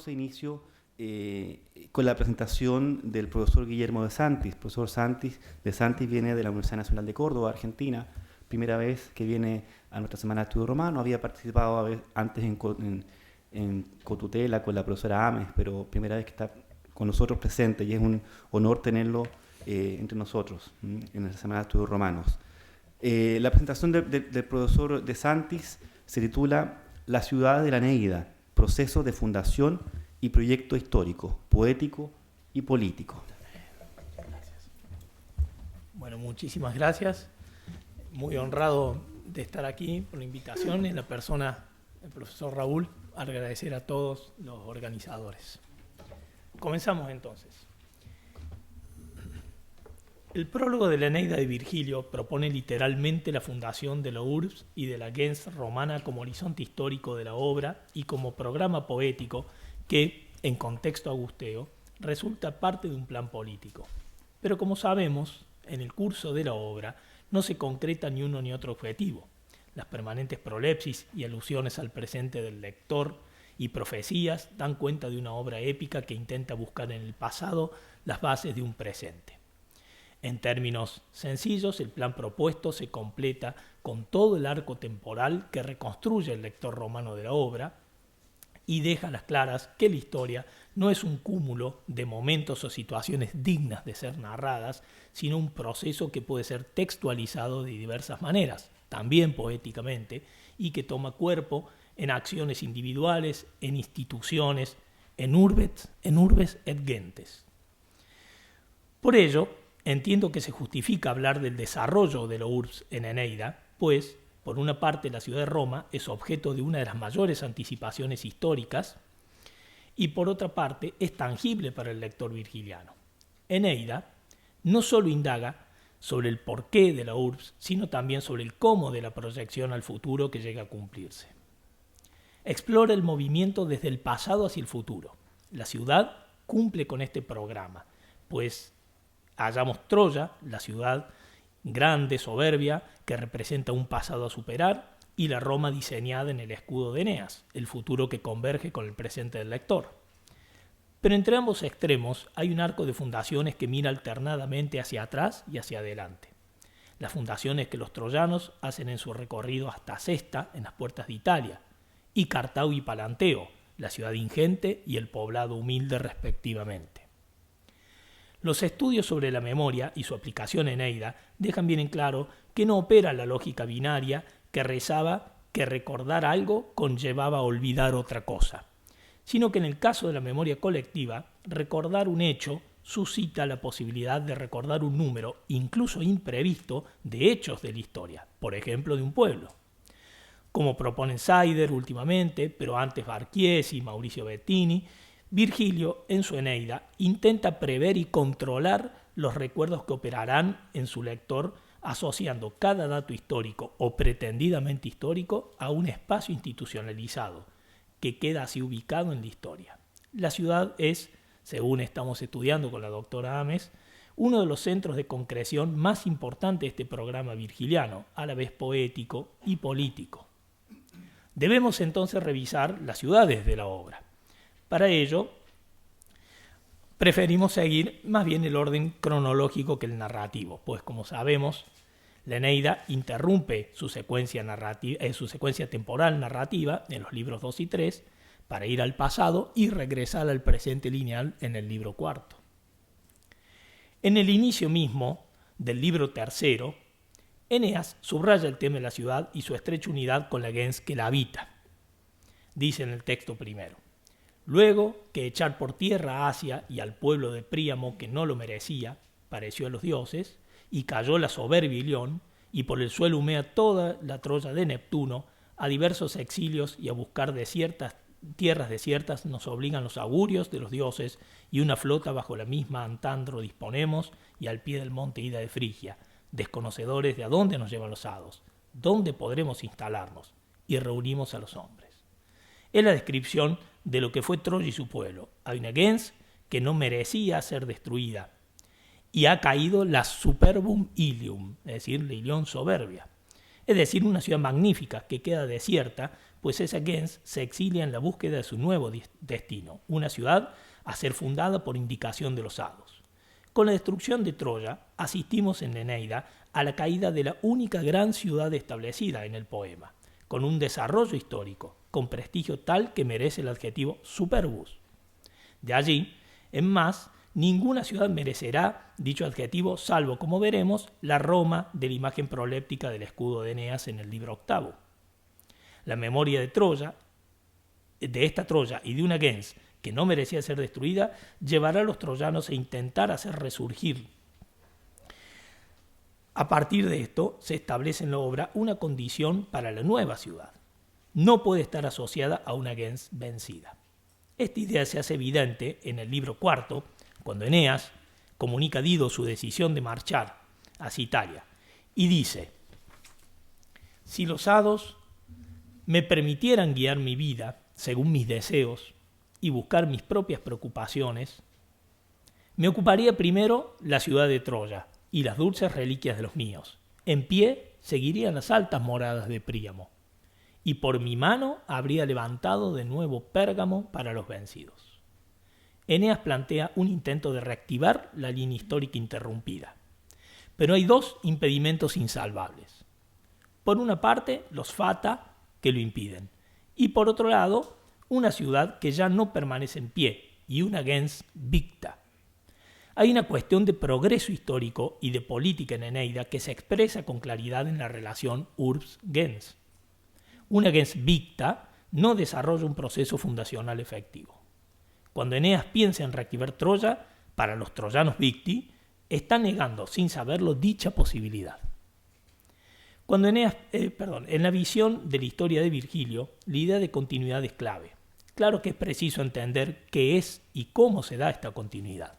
entonces inicio con la presentación del profesor Guillermo de Santis. El profesor de Santis viene de la Universidad Nacional de Córdoba, Argentina. Primera vez que viene a nuestra Semana de Estudio Romano. Había participado antes en cotutela con la profesora Ames, pero primera vez que está con nosotros presente, y es un honor tenerlo entre nosotros en la Semana de Estudios Romanos. La presentación del profesor de Santis se titula La ciudad de la Eneida, proceso de fundación y proyecto histórico, poético y político. Gracias. Bueno, muchísimas gracias. Muy honrado de estar aquí por la invitación, en la persona del profesor Raúl, agradecer a todos los organizadores. Comenzamos entonces. El prólogo de la Eneida de Virgilio propone literalmente la fundación de la urbs y de la gens romana como horizonte histórico de la obra y como programa poético que, en contexto agusteo, resulta parte de un plan político. Pero como sabemos, en el curso de la obra no se concreta ni uno ni otro objetivo. Las permanentes prolepsis y alusiones al presente del lector y profecías dan cuenta de una obra épica que intenta buscar en el pasado las bases de un presente. En términos sencillos, el plan propuesto se completa con todo el arco temporal que reconstruye el lector romano de la obra y deja a las claras que la historia no es un cúmulo de momentos o situaciones dignas de ser narradas, sino un proceso que puede ser textualizado de diversas maneras, también poéticamente, y que toma cuerpo en acciones individuales, en instituciones, en urbes et gentes. Por ello, entiendo que se justifica hablar del desarrollo de la urbs en Eneida, pues, por una parte, la ciudad de Roma es objeto de una de las mayores anticipaciones históricas y, por otra parte, es tangible para el lector virgiliano. Eneida no solo indaga sobre el porqué de la urbs, sino también sobre el cómo de la proyección al futuro que llega a cumplirse. Explora el movimiento desde el pasado hacia el futuro. La ciudad cumple con este programa, pues hallamos Troya, la ciudad grande, soberbia, que representa un pasado a superar, y la Roma diseñada en el escudo de Eneas, el futuro que converge con el presente del lector. Pero entre ambos extremos hay un arco de fundaciones que mira alternadamente hacia atrás y hacia adelante. Las fundaciones que los troyanos hacen en su recorrido hasta Cesta, en las puertas de Italia, y Cartago y Palanteo, la ciudad ingente y el poblado humilde respectivamente. Los estudios sobre la memoria y su aplicación en Eneida dejan bien en claro que no opera la lógica binaria que rezaba que recordar algo conllevaba olvidar otra cosa, sino que en el caso de la memoria colectiva, recordar un hecho suscita la posibilidad de recordar un número, incluso imprevisto, de hechos de la historia, por ejemplo de un pueblo. Como proponen Saider últimamente, pero antes Barchiesi y Mauricio Bettini, Virgilio, en su Eneida, intenta prever y controlar los recuerdos que operarán en su lector, asociando cada dato histórico o pretendidamente histórico a un espacio institucionalizado, que queda así ubicado en la historia. La ciudad es, según estamos estudiando con la doctora Ames, uno de los centros de concreción más importantes de este programa virgiliano, a la vez poético y político. Debemos entonces revisar las ciudades de la obra. Para ello, preferimos seguir más bien el orden cronológico que el narrativo, pues como sabemos, la Eneida interrumpe su secuencia temporal narrativa en los libros 2 y 3 para ir al pasado y regresar al presente lineal en el libro 4. En el inicio mismo del libro 3, Eneas subraya el tema de la ciudad y su estrecha unidad con la gens que la habita. Dice en el texto primero: luego que echar por tierra a Asia y al pueblo de Príamo que no lo merecía, pareció a los dioses, y cayó la soberbia Ilión, y por el suelo humea toda la Troya de Neptuno, a diversos exilios y a buscar tierras desiertas nos obligan los augurios de los dioses, y una flota bajo la misma Antandro disponemos, y al pie del monte Ida de Frigia, desconocedores de a dónde nos llevan los hados, dónde podremos instalarnos, y reunimos a los hombres. Es la descripción de lo que fue Troya y su pueblo. Hay una gens que no merecía ser destruida, y ha caído la superbum ilium, es decir, la Ilión soberbia. es decir, una ciudad magnífica que queda desierta, pues esa gens se exilia en la búsqueda de su nuevo destino, una ciudad a ser fundada por indicación de los hados. Con la destrucción de Troya, asistimos en la Eneida a la caída de la única gran ciudad establecida en el poema, con un desarrollo histórico, con prestigio tal que merece el adjetivo superbus. De allí, en más, ninguna ciudad merecerá dicho adjetivo, salvo, como veremos, la Roma de la imagen proléptica del escudo de Eneas en el libro octavo. La memoria de Troya, de esta Troya y de una gens que no merecía ser destruida, llevará a los troyanos a intentar hacer resurgir. A partir de esto, se establece en la obra una condición para la nueva ciudad. No puede estar asociada a una gens vencida. Esta idea se hace evidente en el libro cuarto, cuando Eneas comunica a Dido su decisión de marchar hacia Italia y dice: si los hados me permitieran guiar mi vida según mis deseos y buscar mis propias preocupaciones, me ocuparía primero la ciudad de Troya y las dulces reliquias de los míos. En pie seguirían las altas moradas de Príamo, y por mi mano habría levantado de nuevo Pérgamo para los vencidos. Eneas plantea un intento de reactivar la línea histórica interrumpida. Pero hay dos impedimentos insalvables. Por una parte, los Fata, que lo impiden, y por otro lado, una ciudad que ya no permanece en pie y una gens victa. Hay una cuestión de progreso histórico y de política en Eneida que se expresa con claridad en la relación urbs-gens. Una gens victa no desarrolla un proceso fundacional efectivo. Cuando Eneas piensa en reactivar Troya, para los troyanos victi, está negando, sin saberlo, dicha posibilidad. Cuando en la visión de la historia de Virgilio, la idea de continuidad es clave. Claro que es preciso entender qué es y cómo se da esta continuidad.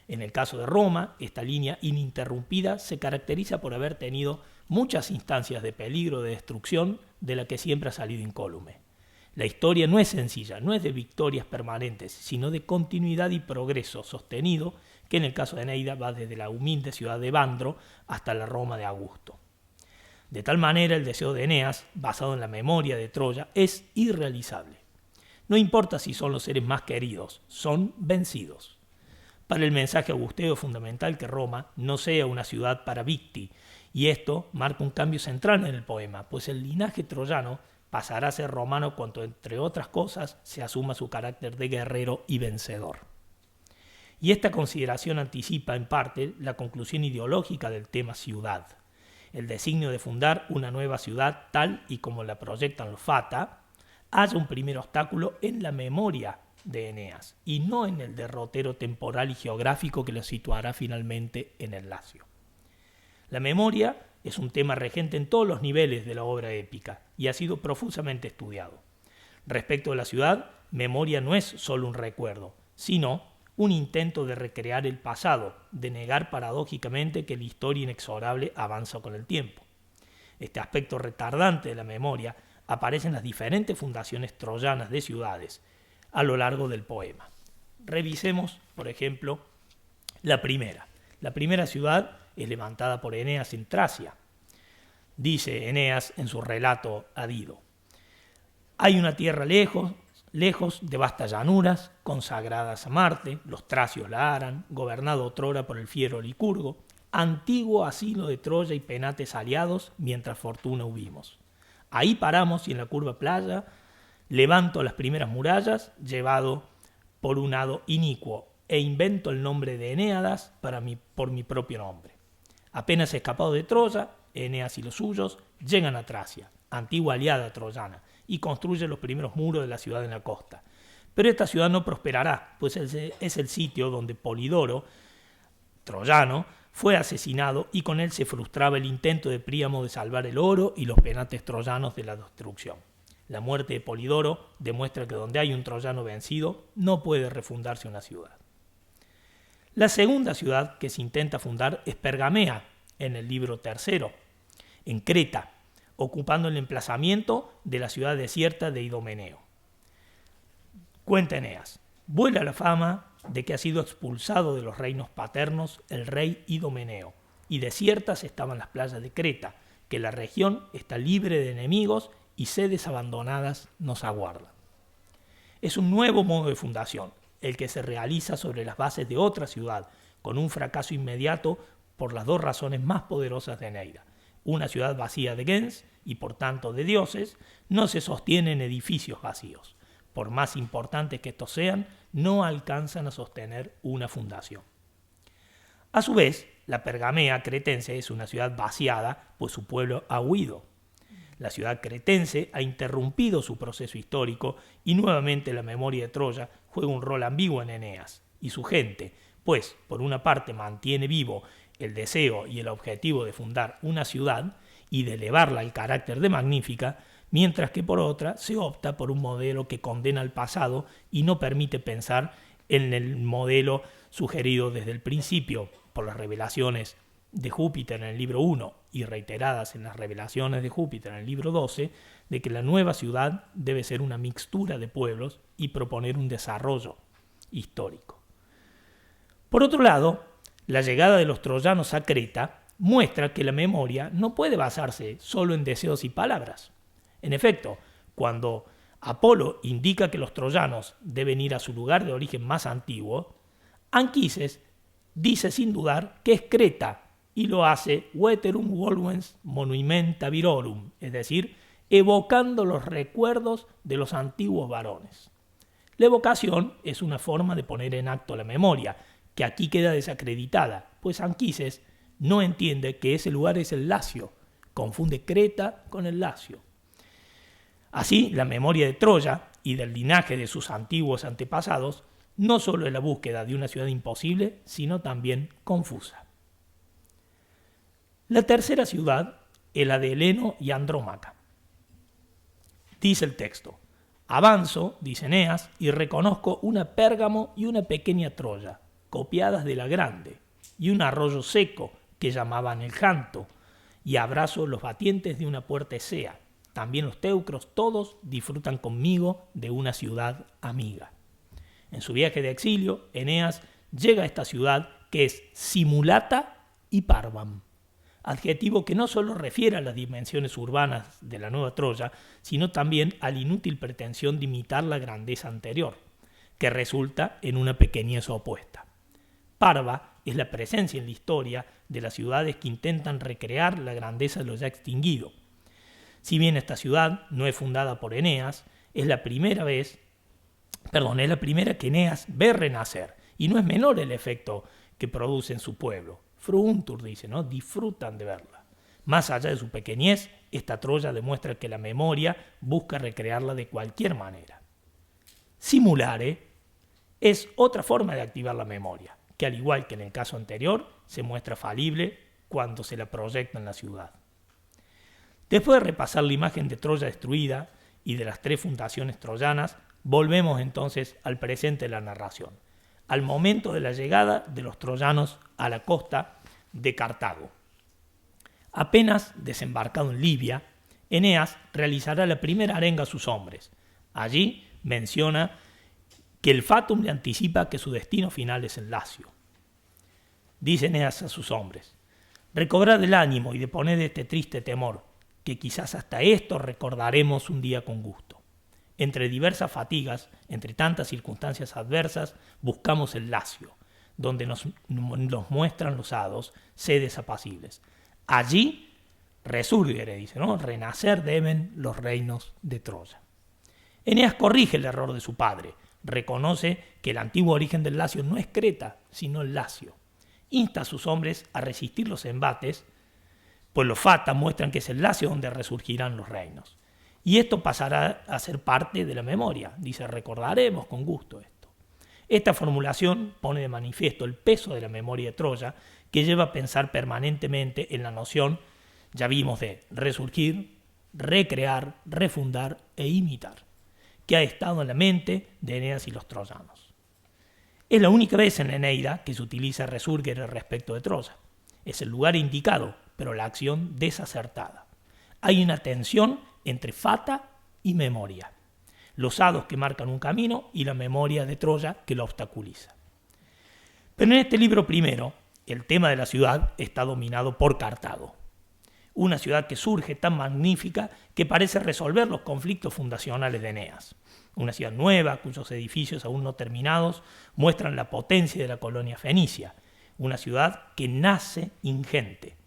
En el caso de Roma, esta línea ininterrumpida se caracteriza por haber tenido muchas instancias de peligro de destrucción de la que siempre ha salido incólume. La historia no es sencilla, no es de victorias permanentes, sino de continuidad y progreso sostenido, que en el caso de Eneida va desde la humilde ciudad de Bandro hasta la Roma de Augusto. De tal manera, el deseo de Eneas, basado en la memoria de Troya, es irrealizable. No importa si son los seres más queridos, son vencidos. Para el mensaje augusteo es fundamental que Roma no sea una ciudad para victi, y esto marca un cambio central en el poema, pues el linaje troyano pasará a ser romano cuando, entre otras cosas, se asuma su carácter de guerrero y vencedor. Y esta consideración anticipa, en parte, la conclusión ideológica del tema ciudad. El designio de fundar una nueva ciudad tal y como la proyectan los Fata, haya un primer obstáculo en la memoria de Eneas y no en el derrotero temporal y geográfico que lo situará finalmente en el Lacio. La memoria es un tema regente en todos los niveles de la obra épica y ha sido profusamente estudiado. Respecto de la ciudad, memoria no es solo un recuerdo, sino un intento de recrear el pasado, de negar paradójicamente que la historia inexorable avanza con el tiempo. Este aspecto retardante de la memoria aparece en las diferentes fundaciones troyanas de ciudades a lo largo del poema. Revisemos, por ejemplo, la primera. La primera ciudad es levantada por Eneas en Tracia. Dice Eneas en su relato a Dido: hay una tierra lejos de vastas llanuras, consagradas a Marte, los tracios la aran, gobernado otrora por el fiero Licurgo, antiguo asilo de Troya y penates aliados, mientras fortuna hubimos. Ahí paramos y en la curva playa levanto las primeras murallas, llevado por un hado inicuo, e invento el nombre de Eneadas por mi propio nombre. Apenas escapado de Troya, Eneas y los suyos llegan a Tracia, antigua aliada troyana, y construyen los primeros muros de la ciudad en la costa. Pero esta ciudad no prosperará, pues es el sitio donde Polidoro, troyano, fue asesinado y con él se frustraba el intento de Príamo de salvar el oro y los penates troyanos de la destrucción. La muerte de Polidoro demuestra que donde hay un troyano vencido no puede refundarse una ciudad. La segunda ciudad que se intenta fundar es Pergamea, en el libro tercero, en Creta, ocupando el emplazamiento de la ciudad desierta de Idomeneo. Cuenta Eneas: vuela la fama de que ha sido expulsado de los reinos paternos el rey Idomeneo, y desiertas estaban las playas de Creta, que la región está libre de enemigos y sedes abandonadas nos aguardan. Es un nuevo modo de fundación, el que se realiza sobre las bases de otra ciudad, con un fracaso inmediato por las dos razones más poderosas de Eneida. Una ciudad vacía de gens y por tanto de dioses no se sostiene en edificios vacíos. Por más importantes que estos sean, no alcanzan a sostener una fundación. A su vez, la Pergamea cretense es una ciudad vaciada, pues su pueblo ha huido. La ciudad cretense ha interrumpido su proceso histórico y nuevamente la memoria de Troya juega un rol ambiguo en Eneas y su gente, pues por una parte mantiene vivo el deseo y el objetivo de fundar una ciudad y de elevarla al carácter de magnífica, mientras que por otra se opta por un modelo que condena al pasado y no permite pensar en el modelo sugerido desde el principio por las revelaciones de Júpiter en el libro 1 y reiteradas en las revelaciones de Júpiter en el libro 12, de que la nueva ciudad debe ser una mixtura de pueblos y proponer un desarrollo histórico. Por otro lado, la llegada de los troyanos a Creta muestra que la memoria no puede basarse solo en deseos y palabras. En efecto, cuando Apolo indica que los troyanos deben ir a su lugar de origen más antiguo, Anquises dice sin dudar que es Creta y lo hace veterum volvens monumenta virorum, es decir, evocando los recuerdos de los antiguos varones. La evocación es una forma de poner en acto la memoria, que aquí queda desacreditada, pues Anquises no entiende que ese lugar es el Lacio, confunde Creta con el Lacio. Así, la memoria de Troya y del linaje de sus antiguos antepasados no solo es la búsqueda de una ciudad imposible, sino también confusa. La tercera ciudad es la de Heleno y Andrómaca. Dice el texto: avanzo, dice Eneas, y reconozco una Pérgamo y una pequeña Troya, copiadas de la grande, y un arroyo seco que llamaban el Janto, y abrazo los batientes de una puerta esea. También los teucros todos disfrutan conmigo de una ciudad amiga. En su viaje de exilio, Eneas llega a esta ciudad que es Simulata y Parvam, adjetivo que no solo refiere a las dimensiones urbanas de la nueva Troya, sino también a la inútil pretensión de imitar la grandeza anterior, que resulta en una pequeñez opuesta. Parva es la presencia en la historia de las ciudades que intentan recrear la grandeza de lo ya extinguido. Si bien esta ciudad no es fundada por Eneas, es la primera que Eneas ve renacer, y no es menor el efecto que produce en su pueblo. Fruuntur dice, ¿no? Disfrutan de verla. Más allá de su pequeñez, esta Troya demuestra que la memoria busca recrearla de cualquier manera. Simulare es otra forma de activar la memoria, que al igual que en el caso anterior, se muestra falible cuando se la proyecta en la ciudad. Después de repasar la imagen de Troya destruida y de las tres fundaciones troyanas, volvemos entonces al presente de la narración, al momento de la llegada de los troyanos a la costa de Cartago. Apenas desembarcado en Libia, Eneas realizará la primera arenga a sus hombres. Allí menciona que el fatum le anticipa que su destino final es el Lacio. Dice Eneas a sus hombres: recobrad el ánimo y deponed este triste temor, que quizás hasta esto recordaremos un día con gusto. Entre diversas fatigas, entre tantas circunstancias adversas, buscamos el Lacio, donde nos muestran los hados, sedes apacibles. Allí resurgere, dice, ¿no? Renacer deben los reinos de Troya. Eneas corrige el error de su padre, reconoce que el antiguo origen del Lacio no es Creta, sino el Lacio. Insta a sus hombres a resistir los embates, pues los fatas muestran que es el Lacio donde resurgirán los reinos. Y esto pasará a ser parte de la memoria. Dice, recordaremos con gusto esto. Esta formulación pone de manifiesto el peso de la memoria de Troya, que lleva a pensar permanentemente en la noción, ya vimos, de resurgir, recrear, refundar e imitar, que ha estado en la mente de Eneas y los troyanos. Es la única vez en la Eneida que se utiliza resurgere respecto de Troya. Es el lugar indicado, pero la acción desacertada. Hay una tensión entre fata y memoria, los hados que marcan un camino y la memoria de Troya que lo obstaculiza. Pero en este libro primero, el tema de la ciudad está dominado por Cartago, una ciudad que surge tan magnífica que parece resolver los conflictos fundacionales de Eneas. Una ciudad nueva, cuyos edificios aún no terminados muestran la potencia de la colonia fenicia. Una ciudad que nace ingente.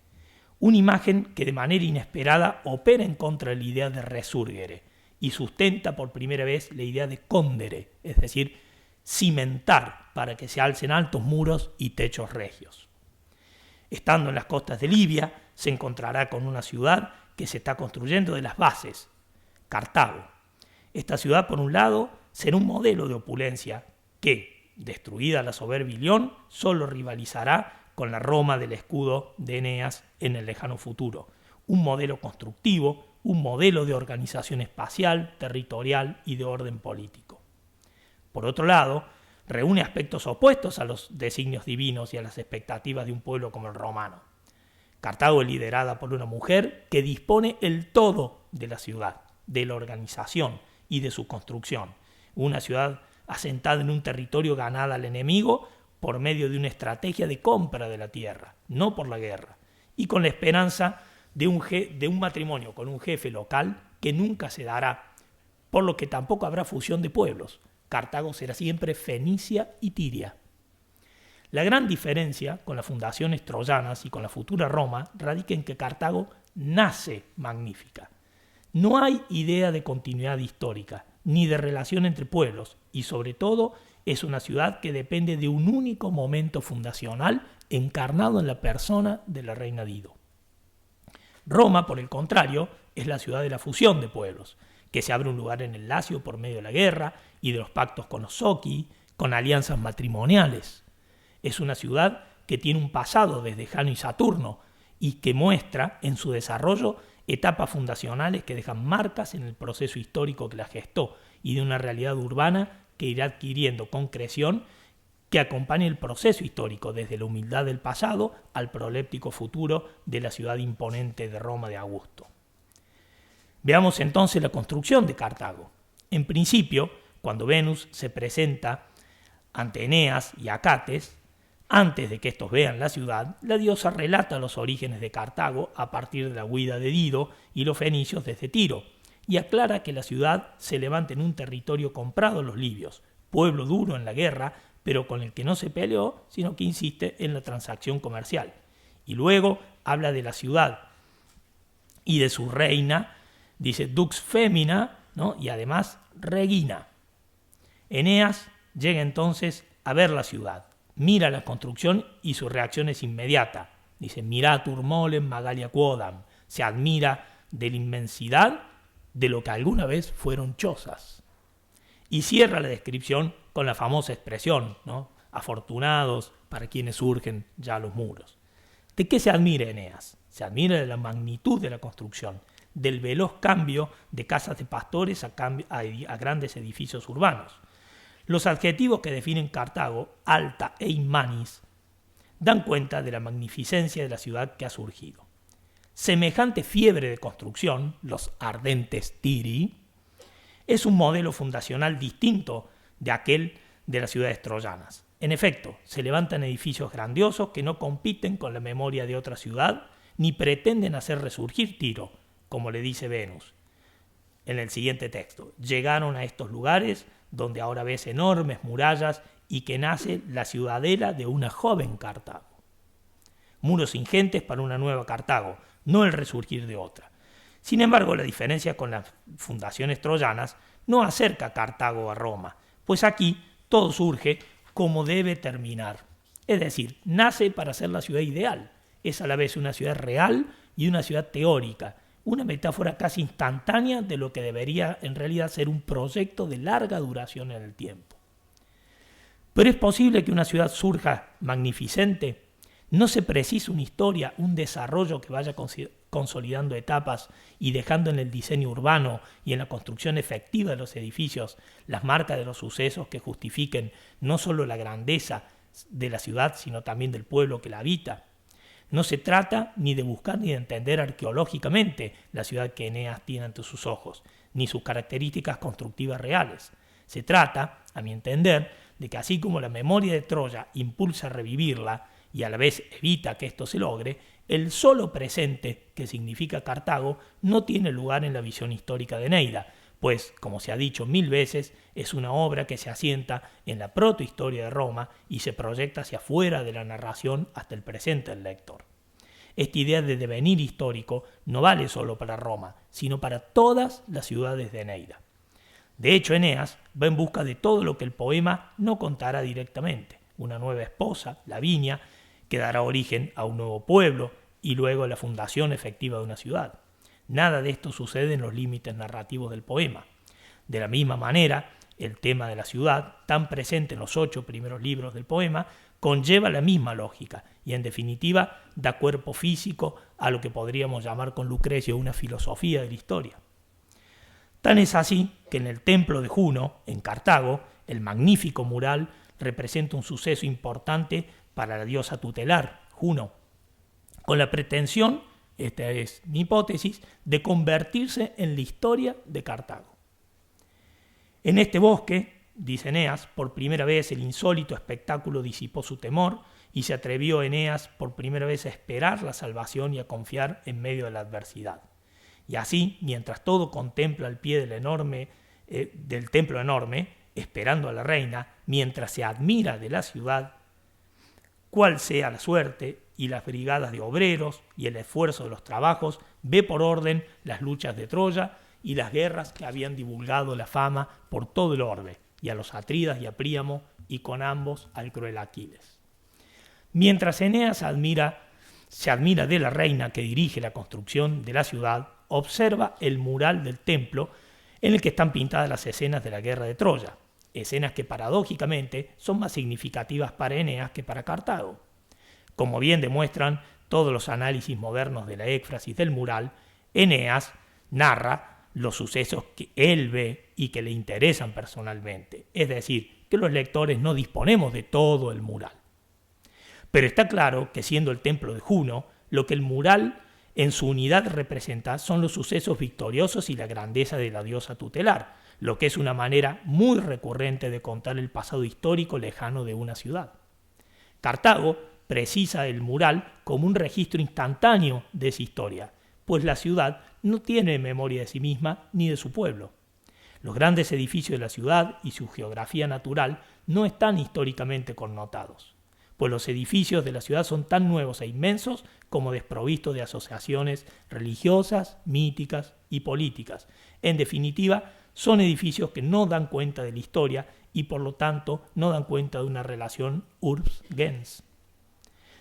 Una imagen que de manera inesperada opera en contra de la idea de resurgere y sustenta por primera vez la idea de condere, es decir, cimentar para que se alcen altos muros y techos regios. Estando en las costas de Libia, se encontrará con una ciudad que se está construyendo de las bases, Cartago. Esta ciudad, por un lado, será un modelo de opulencia que, destruida la soberbia Ilión, solo rivalizará con la Roma del escudo de Eneas en el lejano futuro. Un modelo constructivo, un modelo de organización espacial, territorial y de orden político. Por otro lado, reúne aspectos opuestos a los designios divinos y a las expectativas de un pueblo como el romano. Cartago es liderada por una mujer que dispone el todo de la ciudad, de la organización y de su construcción. Una ciudad asentada en un territorio ganada al enemigo por medio de una estrategia de compra de la tierra, no por la guerra, y con la esperanza de un matrimonio con un jefe local que nunca se dará, por lo que tampoco habrá fusión de pueblos. Cartago será siempre Fenicia y Tiria. La gran diferencia con las fundaciones troyanas y con la futura Roma radica en que Cartago nace magnífica. No hay idea de continuidad histórica, ni de relación entre pueblos, y sobre todo es una ciudad que depende de un único momento fundacional encarnado en la persona de la reina Dido. Roma, por el contrario, es la ciudad de la fusión de pueblos, que se abre un lugar en el Lacio por medio de la guerra y de los pactos con los Zoqui, con alianzas matrimoniales. Es una ciudad que tiene un pasado desde Jano y Saturno y que muestra en su desarrollo etapas fundacionales que dejan marcas en el proceso histórico que la gestó y de una realidad urbana que irá adquiriendo concreción que acompaña el proceso histórico desde la humildad del pasado al proléptico futuro de la ciudad imponente de Roma de Augusto. Veamos entonces la construcción de Cartago. En principio, cuando Venus se presenta ante Eneas y Acates, antes de que estos vean la ciudad, la diosa relata los orígenes de Cartago a partir de la huida de Dido y los fenicios desde Tiro, y aclara que la ciudad se levanta en un territorio comprado a los libios, pueblo duro en la guerra, pero con el que no se peleó, sino que insiste en la transacción comercial. Y luego habla de la ciudad y de su reina, dice Dux Femina, ¿no? Y además Regina. Eneas llega entonces a ver la ciudad, mira la construcción y su reacción es inmediata. Dice, miratur molem magalia quodam. Se admira de la inmensidad de lo que alguna vez fueron chozas. Y cierra la descripción con la famosa expresión, ¿no? Afortunados para quienes surgen ya los muros. ¿De qué se admira Eneas? Se admira de la magnitud de la construcción, del veloz cambio de casas de pastores a grandes edificios urbanos. Los adjetivos que definen Cartago, alta e inmanis, dan cuenta de la magnificencia de la ciudad que ha surgido. Semejante fiebre de construcción, los ardentes tiri, es un modelo fundacional distinto de aquel de las ciudades troyanas. En efecto, se levantan edificios grandiosos que no compiten con la memoria de otra ciudad ni pretenden hacer resurgir Tiro, como le dice Venus en el siguiente texto. Llegaron a estos lugares donde ahora ves enormes murallas y que nace la ciudadela de una joven Cartago. Muros ingentes para una nueva Cartago, no el resurgir de otra. Sin embargo, la diferencia con las fundaciones troyanas no acerca a Cartago a Roma, pues aquí todo surge como debe terminar. Es decir, nace para ser la ciudad ideal. Es a la vez una ciudad real y una ciudad teórica, una metáfora casi instantánea de lo que debería en realidad ser un proyecto de larga duración en el tiempo. Pero es posible que una ciudad surja magnificente. No se precisa una historia, un desarrollo que vaya consolidando etapas y dejando en el diseño urbano y en la construcción efectiva de los edificios las marcas de los sucesos que justifiquen no solo la grandeza de la ciudad, sino también del pueblo que la habita. No se trata ni de buscar ni de entender arqueológicamente la ciudad que Eneas tiene ante sus ojos, ni sus características constructivas reales. Se trata, a mi entender, de que así como la memoria de Troya impulsa a revivirla, y a la vez evita que esto se logre, el solo presente que significa Cartago no tiene lugar en la visión histórica de Eneida, pues, como se ha dicho 1000 veces, es una obra que se asienta en la protohistoria de Roma y se proyecta hacia afuera de la narración hasta el presente del lector. Esta idea de devenir histórico no vale solo para Roma, sino para todas las ciudades de Eneida. De hecho, Eneas va en busca de todo lo que el poema no contará directamente: una nueva esposa, Lavinia, que dará origen a un nuevo pueblo y luego a la fundación efectiva de una ciudad. Nada de esto sucede en los límites narrativos del poema. De la misma manera, el tema de la ciudad, tan presente en los 8 primeros libros del poema, conlleva la misma lógica y, en definitiva, da cuerpo físico a lo que podríamos llamar con Lucrecio una filosofía de la historia. Tan es así que en el templo de Juno, en Cartago, el magnífico mural representa un suceso importante para la diosa tutelar, Juno, con la pretensión, esta es mi hipótesis, de convertirse en la historia de Cartago. En este bosque, dice Eneas, por primera vez el insólito espectáculo disipó su temor y se atrevió Eneas por primera vez a esperar la salvación y a confiar en medio de la adversidad. Y así, mientras todo contempla al pie del templo enorme, esperando a la reina, mientras se admira de la ciudad, cuál sea la suerte, y las brigadas de obreros y el esfuerzo de los trabajos, ve por orden las luchas de Troya y las guerras que habían divulgado la fama por todo el orbe, y a los atridas y a Príamo, y con ambos al cruel Aquiles. Mientras Eneas se admira de la reina que dirige la construcción de la ciudad, observa el mural del templo en el que están pintadas las escenas de la guerra de Troya, escenas que paradójicamente son más significativas para Eneas que para Cartago. Como bien demuestran todos los análisis modernos de la éfrasis del mural, Eneas narra los sucesos que él ve y que le interesan personalmente, es decir, que los lectores no disponemos de todo el mural. Pero está claro que, siendo el templo de Juno, lo que el mural en su unidad representa son los sucesos victoriosos y la grandeza de la diosa tutelar, lo que es una manera muy recurrente de contar el pasado histórico lejano de una ciudad. Cartago precisa el mural como un registro instantáneo de esa historia, pues la ciudad no tiene memoria de sí misma ni de su pueblo. Los grandes edificios de la ciudad y su geografía natural no están históricamente connotados, pues los edificios de la ciudad son tan nuevos e inmensos como desprovistos de asociaciones religiosas, míticas y políticas. En definitiva, son edificios que no dan cuenta de la historia y por lo tanto no dan cuenta de una relación urbs-gens.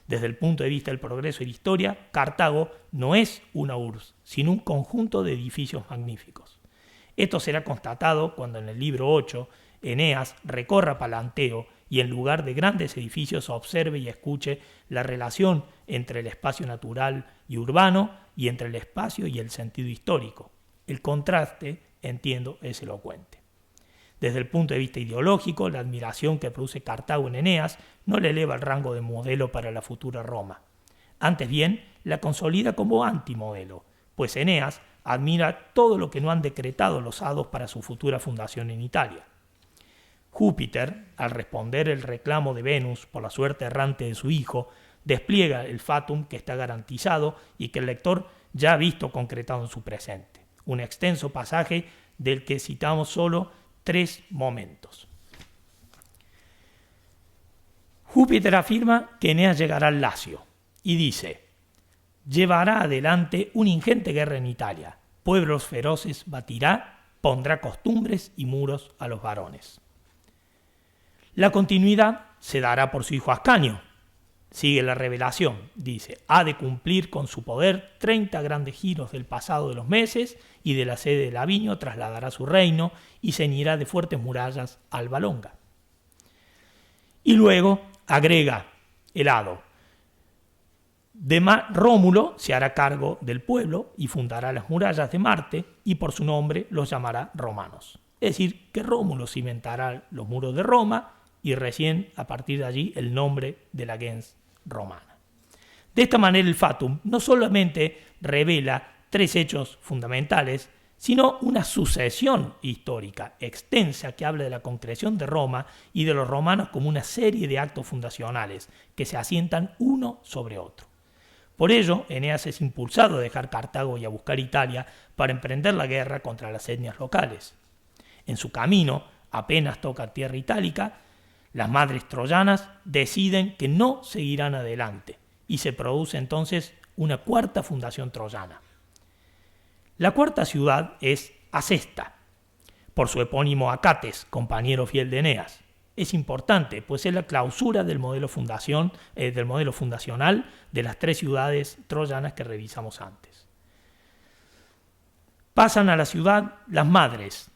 Desde el punto de vista del progreso y la historia, Cartago no es una urbs, sino un conjunto de edificios magníficos. Esto será constatado cuando en el libro 8 Eneas recorra Palanteo y en lugar de grandes edificios observe y escuche la relación entre el espacio natural y urbano y entre el espacio y el sentido histórico. El contraste, entiendo, es elocuente. Desde el punto de vista ideológico, la admiración que produce Cartago en Eneas no le eleva al rango de modelo para la futura Roma. Antes bien, la consolida como antimodelo, pues Eneas admira todo lo que no han decretado los hados para su futura fundación en Italia. Júpiter, al responder el reclamo de Venus por la suerte errante de su hijo, despliega el fatum que está garantizado y que el lector ya ha visto concretado en su presente. Un extenso pasaje del que citamos solo 3 momentos. Júpiter afirma que Eneas llegará al Lacio y dice: llevará adelante una ingente guerra en Italia, pueblos feroces batirá, pondrá costumbres y muros a los varones. La continuidad se dará por su hijo Ascanio. Sigue la revelación, dice: ha de cumplir con su poder 30 grandes giros del pasado de los meses y de la sede de Lavinio trasladará su reino y ceñirá de fuertes murallas Alba Longa. Y luego agrega el hado: Rómulo se hará cargo del pueblo y fundará las murallas de Marte y por su nombre los llamará romanos. Es decir, que Rómulo cimentará los muros de Roma y recién a partir de allí el nombre de la gens romana. De esta manera el fatum no solamente revela 3 hechos fundamentales sino una sucesión histórica extensa que habla de la concreción de Roma y de los romanos como una serie de actos fundacionales que se asientan uno sobre otro. Por ello, Eneas es impulsado a dejar Cartago y a buscar Italia para emprender la guerra contra las etnias locales. En su camino, apenas toca tierra itálica, las madres troyanas deciden que no seguirán adelante y se produce entonces una cuarta fundación troyana. La cuarta ciudad es Acesta, por su epónimo Acates, compañero fiel de Eneas. Es importante, pues es la clausura del modelo fundacional de las 3 ciudades troyanas que revisamos antes. Pasan a la ciudad las madres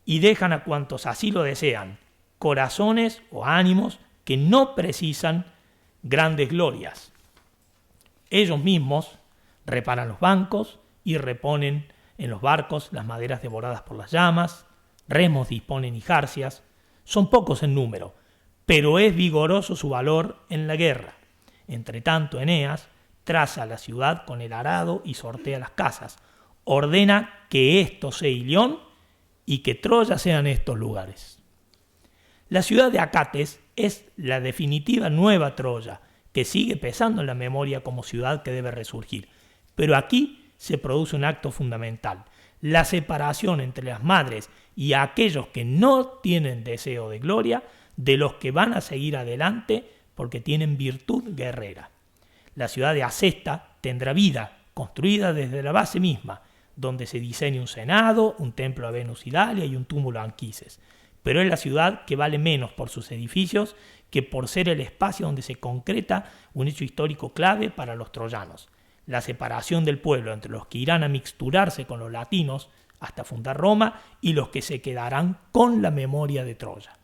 y dejan a cuantos así lo desean, corazones o ánimos que no precisan grandes glorias. Ellos mismos reparan los bancos y reponen en los barcos las maderas devoradas por las llamas, remos disponen y jarcias. Son pocos en número, pero es vigoroso su valor en la guerra. Entretanto, Eneas traza la ciudad con el arado y sortea las casas. Ordena que esto sea Ilión y que Troya sean estos lugares. La ciudad de Acates es la definitiva nueva Troya, que sigue pesando en la memoria como ciudad que debe resurgir. Pero aquí se produce un acto fundamental, la separación entre las madres y aquellos que no tienen deseo de gloria de los que van a seguir adelante porque tienen virtud guerrera. La ciudad de Acesta tendrá vida, construida desde la base misma, donde se diseña un senado, un templo a Venus Idalia y un túmulo a Anquises. Pero es la ciudad que vale menos por sus edificios que por ser el espacio donde se concreta un hecho histórico clave para los troyanos: la separación del pueblo entre los que irán a mixturarse con los latinos hasta fundar Roma y los que se quedarán con la memoria de Troya.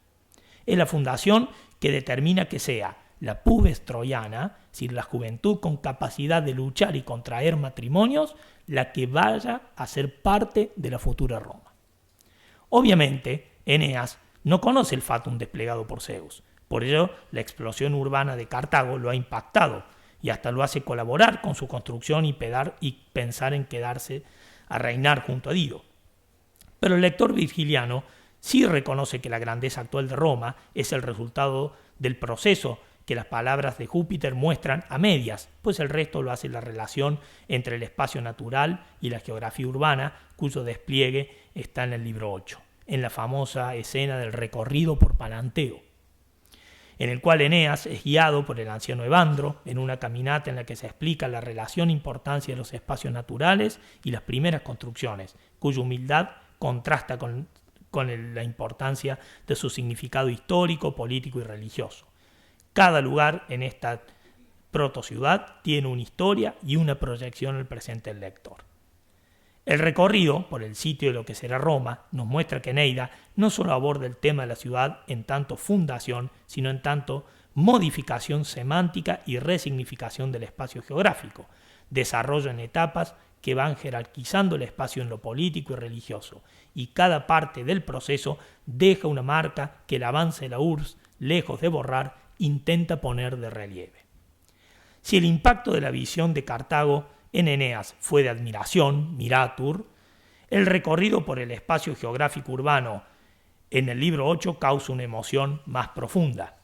Es la fundación que determina que sea la pubes troyana, es decir, la juventud con capacidad de luchar y contraer matrimonios, la que vaya a ser parte de la futura Roma. Obviamente, Eneas no conoce el fatum desplegado por Zeus. Por ello, la explosión urbana de Cartago lo ha impactado y hasta lo hace colaborar con su construcción y pensar en quedarse a reinar junto a Dido. Pero el lector virgiliano sí reconoce que la grandeza actual de Roma es el resultado del proceso que las palabras de Júpiter muestran a medias, pues el resto lo hace la relación entre el espacio natural y la geografía urbana, cuyo despliegue está en el libro 8, en la famosa escena del recorrido por Palanteo, en el cual Eneas es guiado por el anciano Evandro en una caminata en la que se explica la relación e importancia de los espacios naturales y las primeras construcciones, cuya humildad contrasta con la importancia de su significado histórico, político y religioso. Cada lugar en esta protociudad tiene una historia y una proyección al presente del lector. El recorrido por el sitio de lo que será Roma nos muestra que Eneida no solo aborda el tema de la ciudad en tanto fundación, sino en tanto modificación semántica y resignificación del espacio geográfico, desarrollo en etapas que van jerarquizando el espacio en lo político y religioso, y cada parte del proceso deja una marca que el avance de la URSS, lejos de borrar, intenta poner de relieve. Si el impacto de la visión de Cartago en Eneas fue de admiración, miratur, el recorrido por el espacio geográfico urbano en el libro 8 causa una emoción más profunda.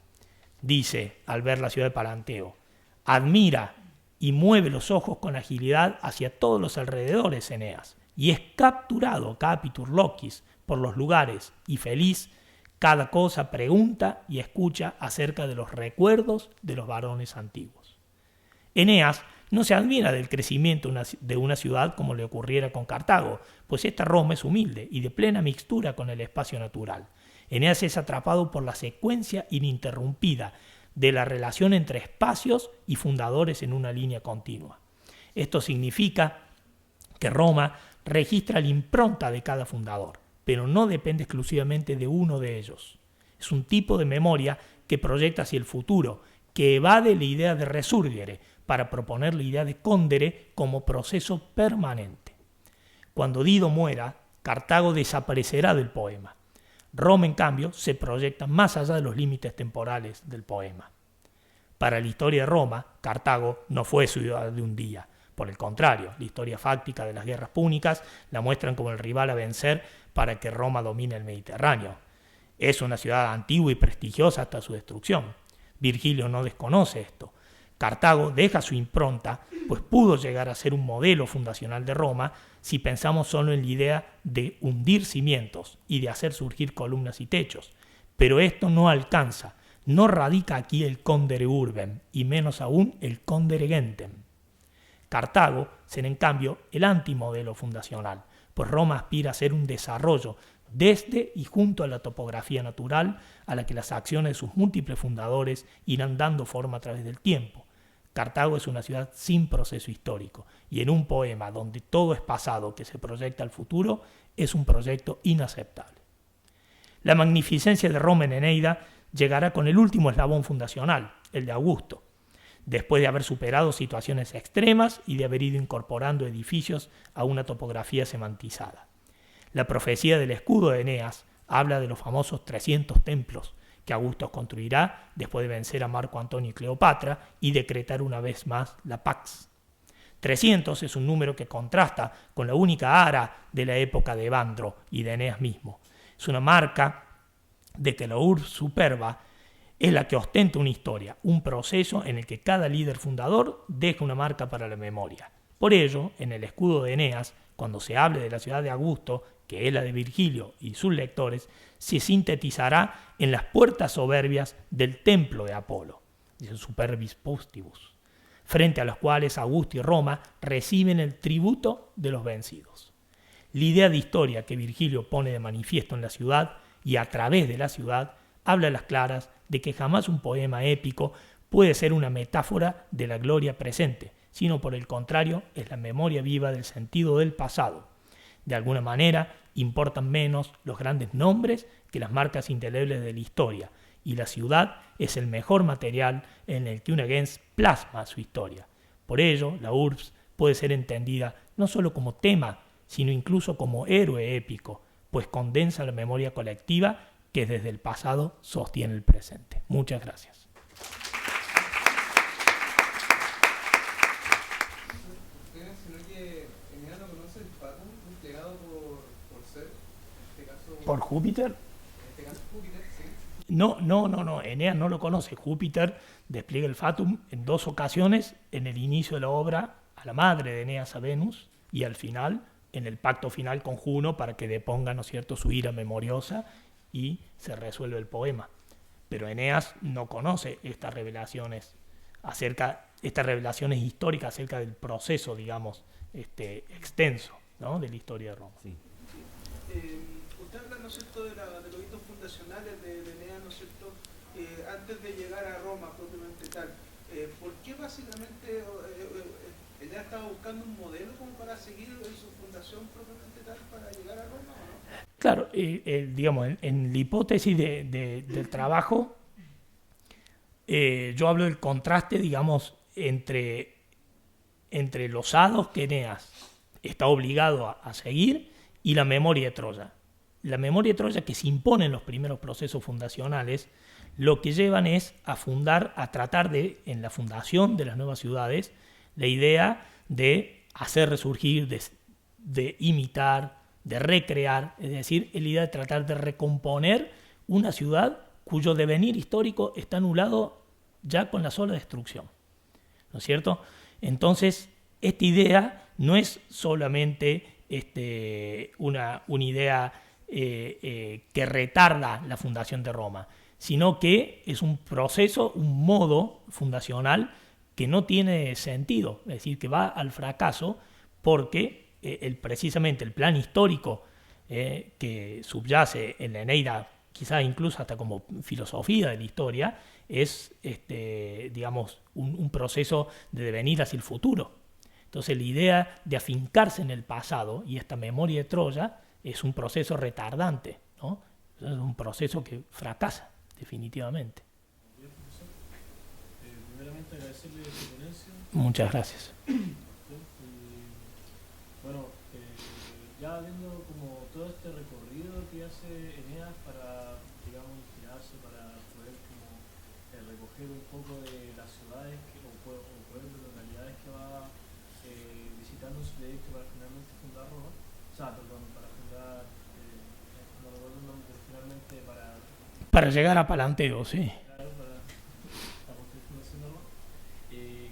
Dice, al ver la ciudad de Palanteo, admira y mueve los ojos con agilidad hacia todos los alrededores Eneas, y es capturado capitur loquis por los lugares, y feliz cada cosa pregunta y escucha acerca de los recuerdos de los varones antiguos. Eneas no se admira del crecimiento de una ciudad como le ocurriera con Cartago, pues esta Roma es humilde y de plena mixtura con el espacio natural. Eneas es atrapado por la secuencia ininterrumpida de la relación entre espacios y fundadores en una línea continua. Esto significa que Roma registra la impronta de cada fundador, pero no depende exclusivamente de uno de ellos. Es un tipo de memoria que proyecta hacia el futuro, que evade la idea de resurgere para proponer la idea de condere como proceso permanente. Cuando Dido muera, Cartago desaparecerá del poema. Roma, en cambio, se proyecta más allá de los límites temporales del poema. Para la historia de Roma, Cartago no fue ciudad de un día, Por el contrario, la historia fáctica de las guerras púnicas la muestran como el rival a vencer para que Roma domine el Mediterráneo. Es una ciudad antigua y prestigiosa hasta su destrucción. Virgilio no desconoce esto. Cartago deja su impronta, pues pudo llegar a ser un modelo fundacional de Roma si pensamos solo en la idea de hundir cimientos y de hacer surgir columnas y techos. Pero esto no alcanza, no radica aquí el condere urbem, y menos aún el condere gentem. Cartago será en cambio el antimodelo fundacional, pues Roma aspira a ser un desarrollo desde y junto a la topografía natural a la que las acciones de sus múltiples fundadores irán dando forma a través del tiempo. Cartago es una ciudad sin proceso histórico, y en un poema donde todo es pasado que se proyecta al futuro, es un proyecto inaceptable. La magnificencia de Roma en Eneida llegará con el último eslabón fundacional, el de Augusto, después de haber superado situaciones extremas y de haber ido incorporando edificios a una topografía semantizada. La profecía del escudo de Eneas habla de los famosos 300 templos que Augusto construirá después de vencer a Marco Antonio y Cleopatra y decretar una vez más la Pax. 300 es un número que contrasta con la única ara de la época de Evandro y de Eneas mismo. Es una marca de que la urbs superba es la que ostenta una historia, un proceso en el que cada líder fundador deja una marca para la memoria. Por ello, en el escudo de Eneas, cuando se hable de la ciudad de Augusto, que es la de Virgilio y sus lectores, se sintetizará en las puertas soberbias del templo de Apolo, de Superbis Postibus, frente a los cuales Augusto y Roma reciben el tributo de los vencidos. La idea de historia que Virgilio pone de manifiesto en la ciudad y a través de la ciudad habla a las claras de que jamás un poema épico puede ser una metáfora de la gloria presente, sino por el contrario es la memoria viva del sentido del pasado. De alguna manera, importan menos los grandes nombres que las marcas indelebles de la historia, y la ciudad es el mejor material en el que una gens plasma su historia. Por ello, la urbs puede ser entendida no solo como tema, sino incluso como héroe épico, pues condensa la memoria colectiva que desde el pasado sostiene el presente. Muchas gracias. ¿Por Júpiter? No, Eneas no lo conoce. Júpiter despliega el fatum en 2 ocasiones, en el inicio de la obra a la madre de Eneas, a Venus, y al final, en el pacto final con Juno, para que deponga, ¿no es cierto?, su ira memoriosa y se resuelve el poema. Pero Eneas no conoce estas revelaciones históricas acerca del proceso, digamos, extenso, ¿no?, de la historia de Roma. Sí. Usted habla, ¿no es cierto?, de los hitos fundacionales de Eneas, ¿no es cierto?, antes de llegar a Roma propiamente tal. ¿Por qué básicamente Eneas estaba buscando un modelo como para seguir en su fundación propiamente tal para llegar a Roma, ¿o no? Claro, digamos, en la hipótesis del trabajo, yo hablo del contraste, digamos, entre los hados que Eneas está obligado a seguir y la memoria de Troya. La memoria de Troya que se impone en los primeros procesos fundacionales, lo que llevan es a tratar de, en la fundación de las nuevas ciudades, la idea de hacer resurgir, de imitar, de recrear, es decir, la idea de tratar de recomponer una ciudad cuyo devenir histórico está anulado ya con la sola destrucción, ¿no es cierto? Entonces, esta idea no es solamente una idea que retarda la fundación de Roma, sino que es un proceso, un modo fundacional que no tiene sentido, es decir, que va al fracaso porque precisamente el plan histórico que subyace en la Eneida, quizás incluso hasta como filosofía de la historia, es digamos, un proceso de devenir hacia el futuro. Entonces la idea de afincarse en el pasado y esta memoria de Troya es un proceso retardante, ¿no? Es un proceso que fracasa definitivamente. Bien, profesor. Primeramente agradecerle su ponencia. Muchas gracias. Bueno, ya viendo como todo este recorrido que hace Eneas para, digamos, inspirarse, para poder como recoger un poco de las ciudades o pueblos, localidades que va visitando su proyecto para finalmente fundar Roma, o sea, perdón, para fundar, no recuerdo el nombre, pero finalmente Para llegar a Palanteo, sí. claro, para la fundación de Roma.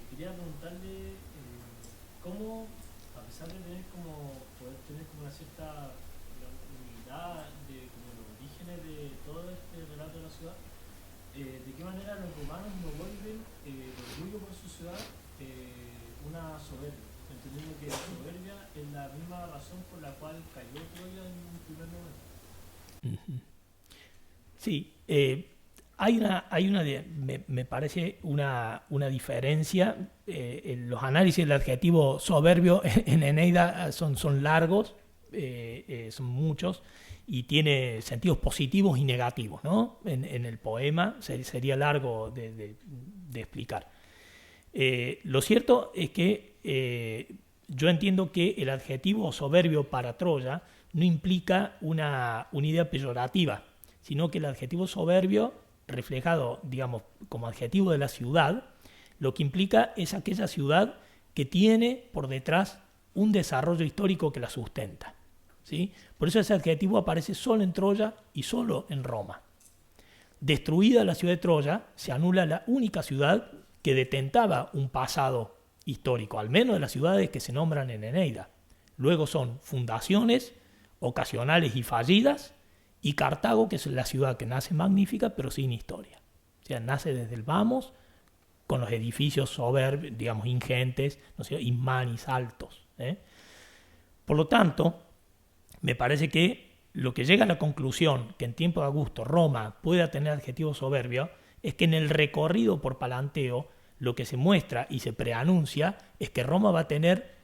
Quería preguntarle cómo, a pesar de tener como, poder tener como una cierta, digamos, unidad de como los orígenes de todo este relato de la ciudad, de qué manera los romanos no vuelven el orgullo por su ciudad una soberbia, entendiendo que la soberbia es la misma razón por la cual cayó Troya en un primer momento. Sí, me parece una diferencia. En los análisis del adjetivo soberbio en Eneida son largos, son muchos, y tiene sentidos positivos y negativos, ¿no? En el poema sería largo de explicar. Lo cierto es que yo entiendo que el adjetivo soberbio para Troya no implica una idea peyorativa, sino que el adjetivo soberbio, reflejado, digamos, como adjetivo de la ciudad, lo que implica es aquella ciudad que tiene por detrás un desarrollo histórico que la sustenta, ¿sí? Por eso ese adjetivo aparece solo en Troya y solo en Roma. Destruida la ciudad de Troya, se anula la única ciudad que detentaba un pasado histórico, al menos de las ciudades que se nombran en Eneida. Luego son fundaciones ocasionales y fallidas, y Cartago, que es la ciudad que nace magnífica, pero sin historia. O sea, nace desde el vamos, con los edificios soberbios, digamos, ingentes, no sé, inmanis, altos. Por lo tanto, me parece que lo que llega a la conclusión que en tiempo de Augusto Roma pueda tener adjetivo soberbio es que en el recorrido por Palanteo lo que se muestra y se preanuncia es que Roma va a tener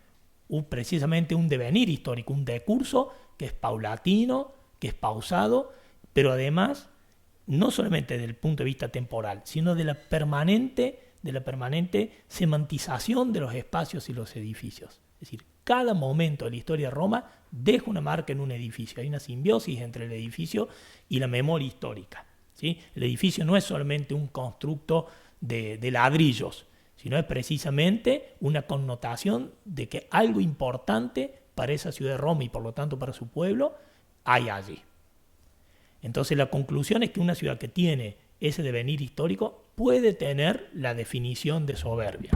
precisamente un devenir histórico, un decurso que es paulatino, que es pausado, pero además no solamente desde el punto de vista temporal, sino de la permanente semantización de los espacios y los edificios. Es decir, cada momento de la historia de Roma deja una marca en un edificio. Hay una simbiosis entre el edificio y la memoria histórica, ¿sí? El edificio no es solamente un constructo de ladrillos, sino es precisamente una connotación de que algo importante para esa ciudad de Roma y por lo tanto para su pueblo hay allí. Entonces la conclusión es que una ciudad que tiene ese devenir histórico puede tener la definición de soberbia,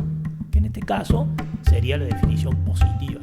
que en este caso sería la definición positiva.